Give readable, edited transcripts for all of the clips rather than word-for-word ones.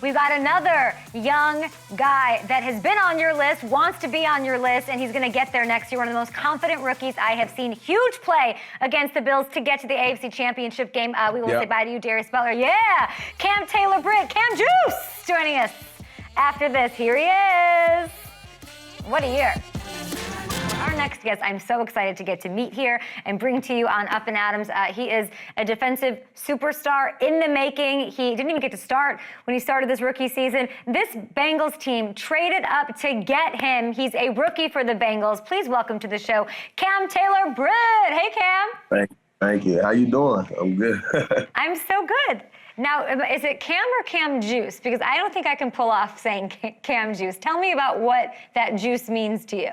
we've got another young guy that has been on your list, wants to be on your list, and he's going to get there next year. One of the most confident rookies I have seen. Huge play against the Bills to get to the AFC Championship game. We will say bye to you, Darius Butler. Yeah, Cam Taylor-Britt, Cam Juice, joining us after this. Here he is. What a year. Our next guest, I'm so excited to get to meet here and bring to you on Up and Adams. He is a defensive superstar in the making. He didn't even get to start when he started this rookie season. This Bengals team traded up to get him. He's a rookie for the Bengals. Please welcome to the show, Cam Taylor-Britt. Hey, Cam. Thank you. How you doing? I'm good. I'm so good. Now, is it Cam or Cam Juice? Because I don't think I can pull off saying Cam Juice. Tell me about what that juice means to you.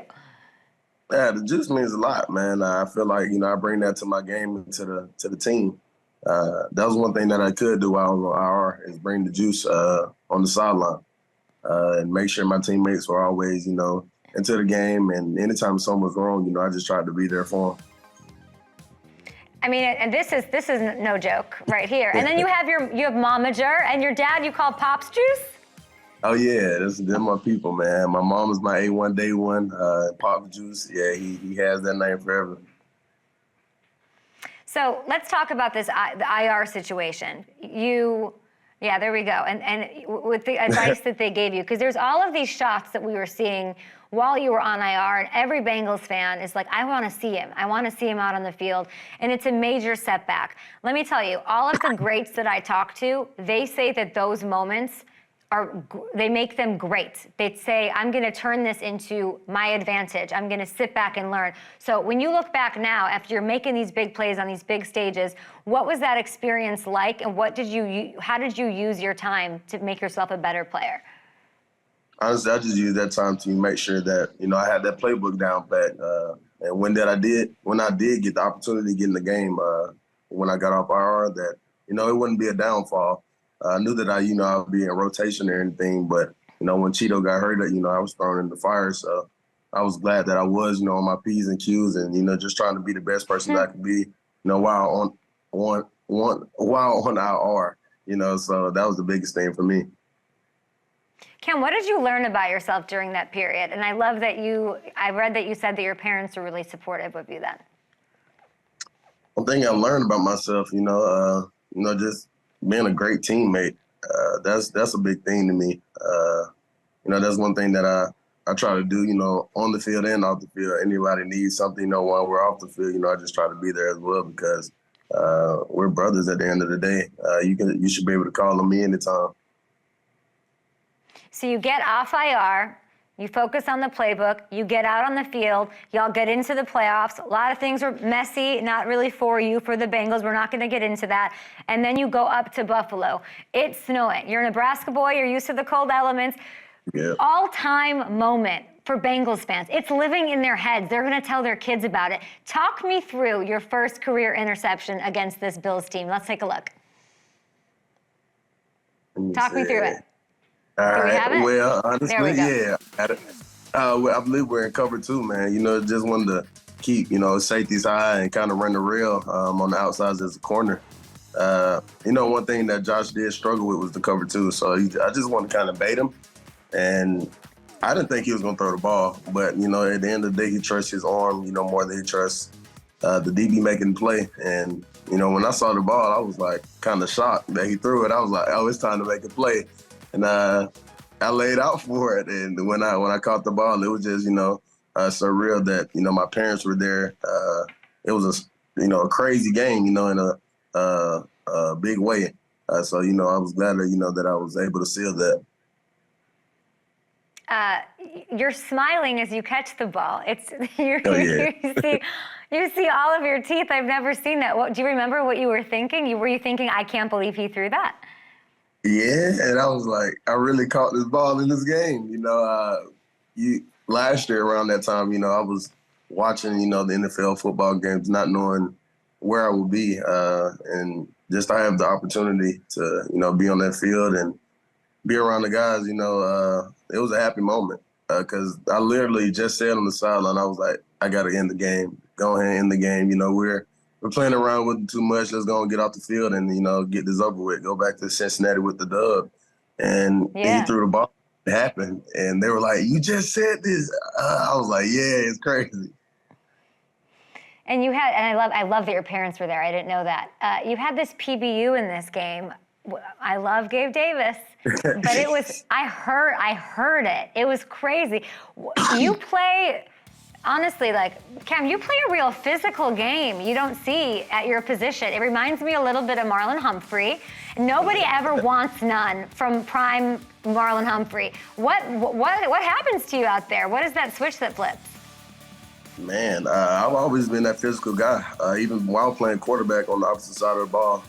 Yeah, the juice means a lot, man. I feel like, I bring that to my game and to the team. That was one thing that I could do while I was on IR is bring the juice on the sideline and make sure my teammates were always, into the game. And anytime someone was wrong, I just tried to be there for them. I mean, and this is no joke right here. And then you have Momager and your dad you call Pops Juice? Oh, yeah, they're my people, man. My mom is my A1 day one, Pop Juice. Yeah, he has that name forever. So let's talk about the IR situation. Yeah, there we go. And with the advice that they gave you, because there's all of these shots that we were seeing while you were on IR, and every Bengals fan is like, I want to see him. I want to see him out on the field, and it's a major setback. Let me tell you, all of the greats that I talk to, they say that those moments they make them great. They say, I'm going to turn this into my advantage. I'm going to sit back and learn. So when you look back now, after you're making these big plays on these big stages, what was that experience like, and how did you use your time to make yourself a better player? Honestly, I just used that time to make sure that, I had that playbook down pat. And when I did get the opportunity to get in the game, when I got off IR, that, it wouldn't be a downfall. I knew that I'd be in rotation or anything, but, when Cheeto got hurt, I was thrown in the fire. So I was glad that I was, on my P's and Q's and, just trying to be the best person that I could be, while on IR, so that was the biggest thing for me. Cam, what did you learn about yourself during that period? And I love that I read that you said that your parents were really supportive of you then. One thing I learned about myself, just being a great teammate, that's a big thing to me. That's one thing that I try to do, on the field and off the field. Anybody needs something, while we're off the field, I just try to be there as well because we're brothers at the end of the day. You should be able to call on me anytime. So you get off IR, you focus on the playbook, you get out on the field, y'all get into the playoffs. A lot of things were messy, not really for you, for the Bengals. We're not going to get into that. And then you go up to Buffalo. It's snowing. You're a Nebraska boy. You're used to the cold elements. Yeah. All-time moment for Bengals fans. It's living in their heads. They're going to tell their kids about it. Talk me through your first career interception against this Bills team. Let's take a look. Talk me through it. All right. Do we have it? Well, honestly, yeah. I believe we're in cover two, man. Just wanted to keep, safeties high and kind of run the rail on the outsides as a corner. One thing that Josh did struggle with was the cover two. So I just wanted to kind of bait him. And I didn't think he was going to throw the ball. But, at the end of the day, he trusts his arm, more than he trusts the DB making the play. And, when I saw the ball, I was like kind of shocked that he threw it. I was like, oh, it's time to make a play. And I laid out for it. And when I caught the ball, it was just, surreal that, my parents were there. It was a crazy game, in a big way. So, I was glad that, that I was able to seal that. You're smiling as you catch the ball. You see all of your teeth. I've never seen that. Do you remember what you were thinking? Were you thinking, I can't believe he threw that? Yeah, and I was like, I really caught this ball in this game. Last year around that time, I was watching, the NFL football games, not knowing where I would be. And just I have the opportunity to, be on that field and be around the guys, it was a happy moment because I literally just said on the sideline, I was like, I got to end the game. Go ahead and end the game. We're playing around with it too much. Let's go and get off the field and, get this over with. Go back to Cincinnati with the dub. and he Yeah. threw the ball. It happened, and they were like, "You just said this." I was like, "Yeah, it's crazy." And you had, and I love that your parents were there. I didn't know that. You had this PBU in this game. I love Gabe Davis, but it was, I heard it. It was crazy. You play, honestly, like, Cam, you play a real physical game you don't see at your position. It reminds me a little bit of Marlon Humphrey. Nobody ever wants none from prime Marlon Humphrey. What happens to you out there? What is that switch that flips? Man, I've always been that physical guy, even while playing quarterback on the opposite side of the ball.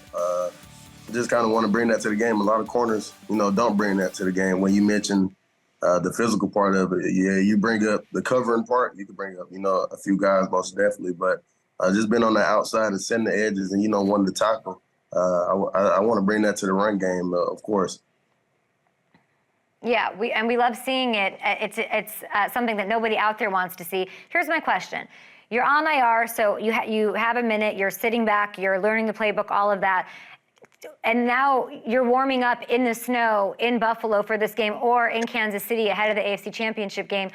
Just kind of want to bring that to the game. A lot of corners, don't bring that to the game. When you mention the physical part of it, yeah, you bring up the covering part. You can bring up, a few guys most definitely. But just being on the outside and setting the edges and, wanting to tackle, I want to bring that to the run game, of course. Yeah, we love seeing it. It's something that nobody out there wants to see. Here's my question. You're on IR, so you have a minute, you're sitting back, you're learning the playbook, all of that. And now you're warming up in the snow in Buffalo for this game or in Kansas City ahead of the AFC Championship game.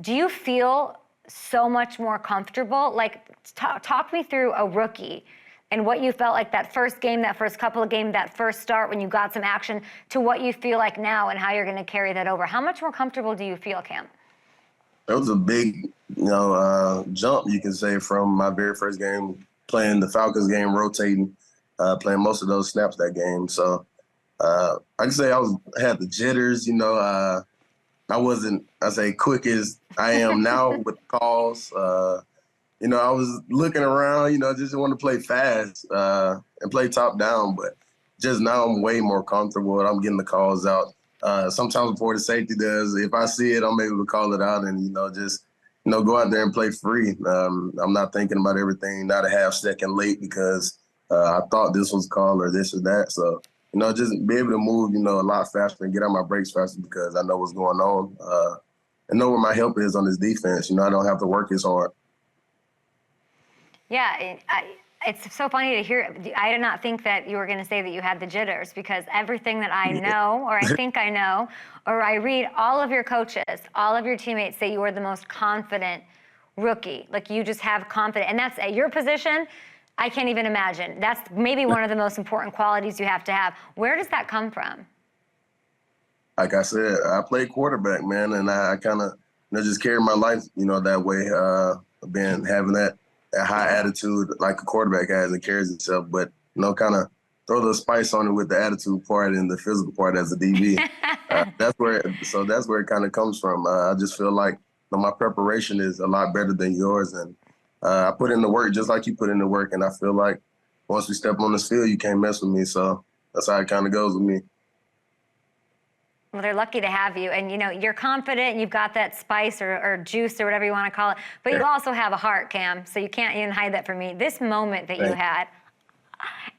Do you feel so much more comfortable? Like, talk me through a rookie and what you felt like that first game, that first couple of games, that first start when you got some action to what you feel like now and how you're going to carry that over. How much more comfortable do you feel, Cam? That was a big, jump, you can say, from my very first game, playing the Falcons game, rotating, playing most of those snaps that game. So I can say I had the jitters, I wasn't, quick as I am now with calls. I was looking around, just want to play fast and play top down. But just now I'm way more comfortable and I'm getting the calls out. Sometimes before the safety does, if I see it, I'm able to call it out and, just, go out there and play free. I'm not thinking about everything, not a half second late because I thought this was called or this or that. So, just be able to move, a lot faster and get on my brakes faster because I know what's going on and know where my help is on this defense. I don't have to work as hard. Yeah, it's so funny to hear. I did not think that you were going to say that you had the jitters because everything that I know, or I think I know, or I read, all of your coaches, all of your teammates say you are the most confident rookie. Like, you just have confidence. And that's at your position. I can't even imagine. That's maybe one of the most important qualities you have to have. Where does that come from? Like I said, I played quarterback, man, and I kind of just carried my life, that way, having that high attitude like a quarterback has and carries itself, but, kind of throw the spice on it with the attitude part and the physical part as a DB. That's where it kind of comes from. I just feel like my preparation is a lot better than yours, and I put in the work just like you put in the work, and I feel like once we step on this field, you can't mess with me. So that's how it kind of goes with me. Well, they're lucky to have you. And, you're confident and you've got that spice or juice or whatever you want to call it. But you also have a heart, Cam, so you can't even hide that from me. This moment that you had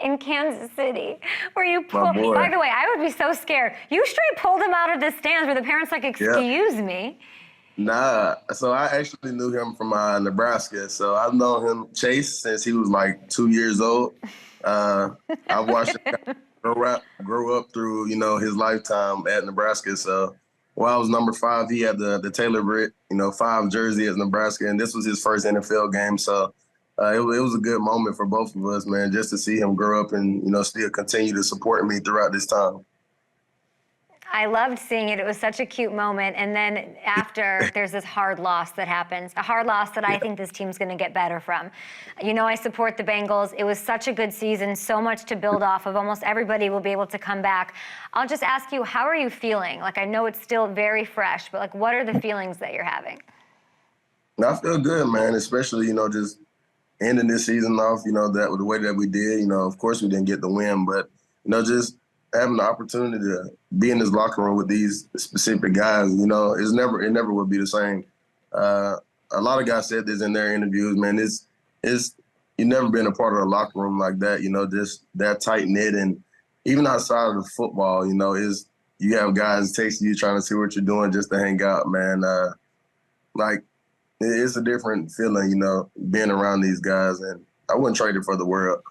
in Kansas City where you pulled, by the way, I would be so scared. You straight pulled him out of the stands where the parents like, excuse me. Nah, so I actually knew him from Nebraska. So I've known him, Chase, since he was like 2 years old. I watched him grow up through, his lifetime at Nebraska. So while I was number 5, he had the Taylor-Britt, 5 jersey at Nebraska, and this was his first NFL game. So it was a good moment for both of us, man, just to see him grow up and, still continue to support me throughout this time. I loved seeing it. It was such a cute moment. And then after, there's this hard loss that happens, a hard loss that I think this team's going to get better from. I support the Bengals. It was such a good season, so much to build off of. Almost everybody will be able to come back. I'll just ask you, how are you feeling? Like, I know it's still very fresh, but like, what are the feelings that you're having? I feel good, man, especially, just ending this season off, that with the way that we did. Of course we didn't get the win, but, just having the opportunity to be in this locker room with these specific guys, it never would be the same. A lot of guys said this in their interviews, man. It's you've never been a part of a locker room like that, just that tight knit, and even outside of football, is you have guys texting you trying to see what you're doing just to hang out, man. Like, it's a different feeling, being around these guys, and I wouldn't trade it for the world.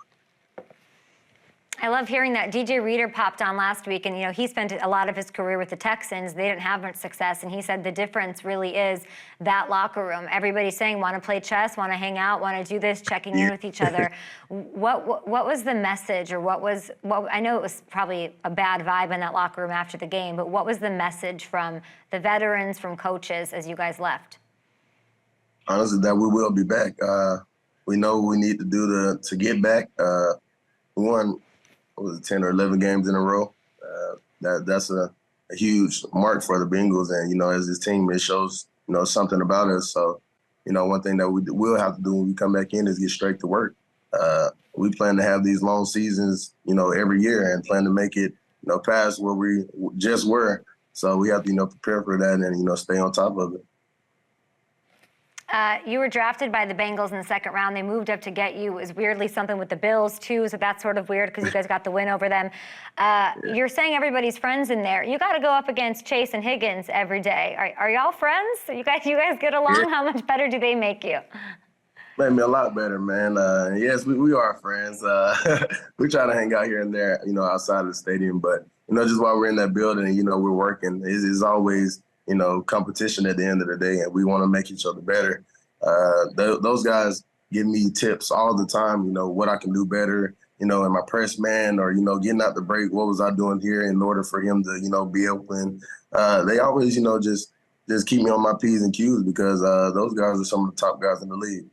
I love hearing that. DJ Reader popped on last week, and he spent a lot of his career with the Texans. They didn't have much success, and he said the difference really is that locker room. Everybody's saying, want to play chess, want to hang out, want to do this, checking in with each other. What was the message, or what I know it was probably a bad vibe in that locker room after the game, but what was the message from the veterans, from coaches as you guys left? Honestly, that we will be back. We know what we need to do to get back. We won, 10 or 11 games in a row. That's a huge mark for the Bengals. And, as this team, it shows, something about us. So, one thing that we will have to do when we come back in is get straight to work. We plan to have these long seasons, every year, and plan to make it, past where we just were. So we have to, prepare for that and, stay on top of it. You were drafted by the Bengals in the second round. They moved up to get you. It was weirdly something with the Bills, too, so that's sort of weird because you guys got the win over them. You're saying everybody's friends in there. You got to go up against Chase and Higgins every day. Are y'all friends? You guys get along? Yeah. How much better do they make you? Made me a lot better, man. Yes, we are friends. We try to hang out here and there, outside of the stadium. But, just while we're in that building, we're working, it's always – competition at the end of the day, and we want to make each other better. Those guys give me tips all the time, what I can do better, in my press man or, getting out the break, what was I doing here in order for him to, be open. They always, just keep me on my P's and Q's because those guys are some of the top guys in the league.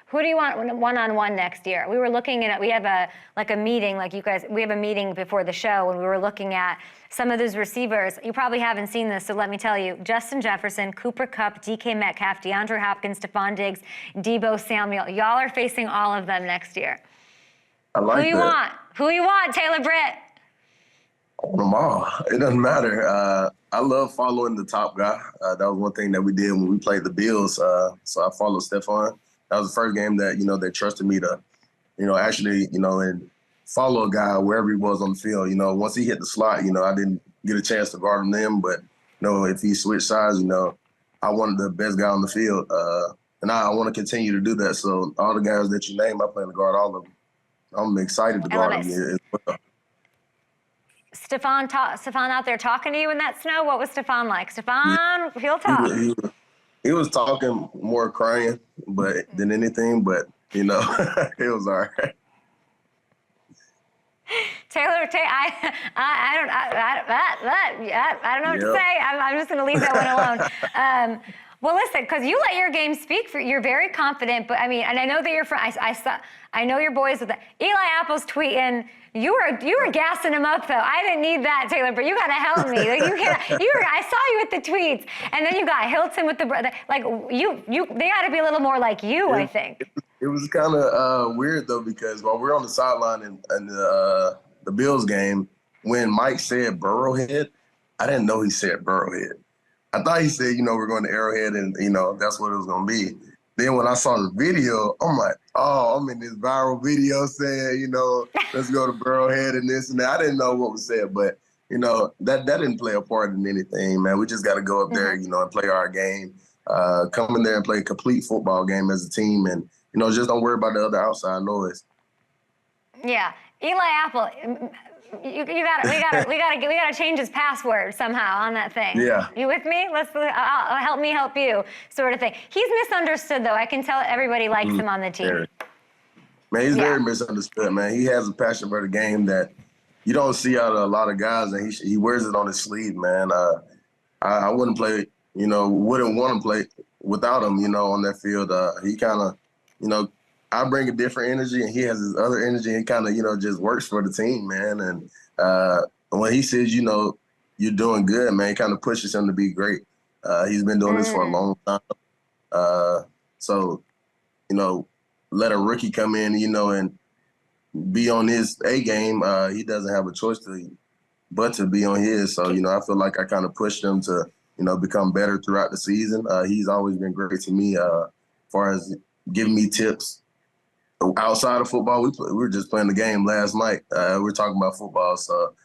Who do you want one-on-one next year? We were looking at, we have a meeting, like you guys, we have a meeting before the show, and we were looking at some of those receivers. You probably haven't seen this, so let me tell you. Justin Jefferson, Cooper Kupp, DK Metcalf, DeAndre Hopkins, Stephon Diggs, Deebo Samuel. Y'all are facing all of them next year. I like that. Who you want, Taylor-Britt? Them all. It doesn't matter. I love following the top guy. That was one thing that we did when we played the Bills. So I followed Stephon. That was the first game that, they trusted me to, actually, and follow a guy wherever he was on the field. Once he hit the slot, I didn't get a chance to guard him then, but, if he switched sides, I wanted the best guy on the field. And I want to continue to do that. So all the guys that you name, I plan to guard all of them. I'm excited to guard them as well. Stephon out there talking to you in that snow? What was Stephon like? Stephon, he'll talk. He was talking more crying than anything, but, it was all right. Taylor, I don't know what to say. I'm just going to leave that one alone. Well, listen, because you let your game speak for you're very confident, but and I know that you're I know your boys with that. Eli Apple's tweeting. You were gassing him up though. I didn't need that, Taylor, but you got to help me. Like, I saw you with the tweets, and then you got Hilton with the brother. Like they got to be a little more like you, I think. It was kind of weird though because while we're on the sideline in the Bills game, when Mike said Burrowhead, I didn't know he said Burrowhead. I thought he said, we're going to Arrowhead and, that's what it was going to be. Then when I saw the video, I'm like, oh, I'm in this viral video saying, let's go to Burrowhead and this and that. I didn't know what was said, but, that didn't play a part in anything, man. We just got to go up there, and play our game, come in there and play a complete football game as a team and, just don't worry about the other outside noise. Yeah. Eli Apple, we gotta change his password somehow on that thing. Yeah. You with me? Help me help you, sort of thing. He's misunderstood though. I can tell everybody likes him on the team. Man, he's very misunderstood, man. He has a passion for the game that you don't see out of a lot of guys, and he wears it on his sleeve, man. I wouldn't play, wouldn't want to play without him, on that field. He kind of, I bring a different energy, and he has his other energy, and kind of, just works for the team, man. And when he says, you're doing good, man, it kind of pushes him to be great. He's been doing this for a long time. So, let a rookie come in, and be on his A game. He doesn't have a choice but to be on his. So, I feel like I kind of pushed him to, become better throughout the season. He's always been great to me as far as giving me tips. Outside of football, we were just playing the game last night. We were talking about football, so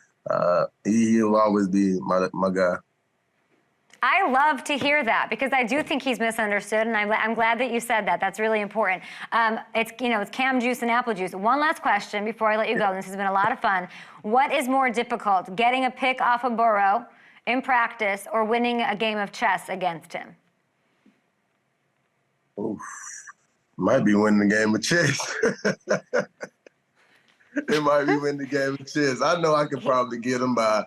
he'll always be my guy. I love to hear that because I do think he's misunderstood, and I'm glad that you said that. That's really important. It's Cam juice and apple juice. One last question before I let you go. This has been a lot of fun. What is more difficult, getting a pick off of Burrow in practice or winning a game of chess against him? Oof. Might be winning the game of chess. It might be winning the game of chess. I know I could probably get him by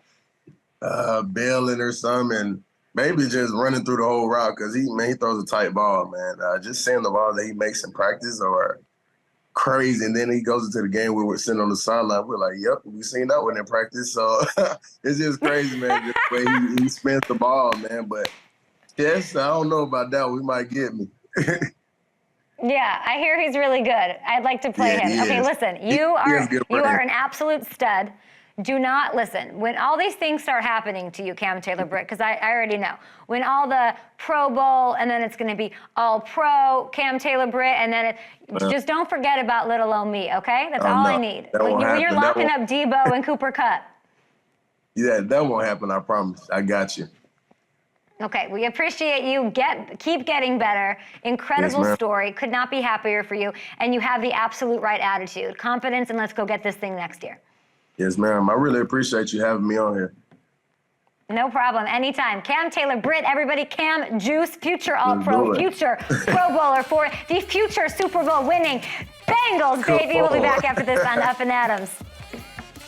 bailing or something, and maybe just running through the whole route because he throws a tight ball, man. Just seeing the ball that he makes in practice are crazy, and then he goes into the game where we're sitting on the sideline. We're like, yep, we've seen that one in practice. So it's just crazy, man, just the way he spins the ball, man. But yes, I don't know about that. We might get me. Yeah, I hear he's really good. I'd like to play him. Okay, listen, you are an absolute stud. Do not listen. When all these things start happening to you, Cam Taylor-Britt, because I already know, when all the Pro Bowl and then it's going to be all pro Cam Taylor-Britt, and then just don't forget about little old me, okay? That's all I need. When you're locking up Debo and Cooper Kupp. Yeah, that won't happen, I promise. I got you. Okay, we appreciate you. Keep getting better. Incredible story. Could not be happier for you. And you have the absolute right attitude. Confidence, and let's go get this thing next year. Yes, ma'am. I really appreciate you having me on here. No problem. Anytime. Cam Taylor-Britt, everybody. Cam Juice, future All-Pro, future Pro Bowler for the future Super Bowl winning Bengals, baby. We'll be back after this on Up and Adams.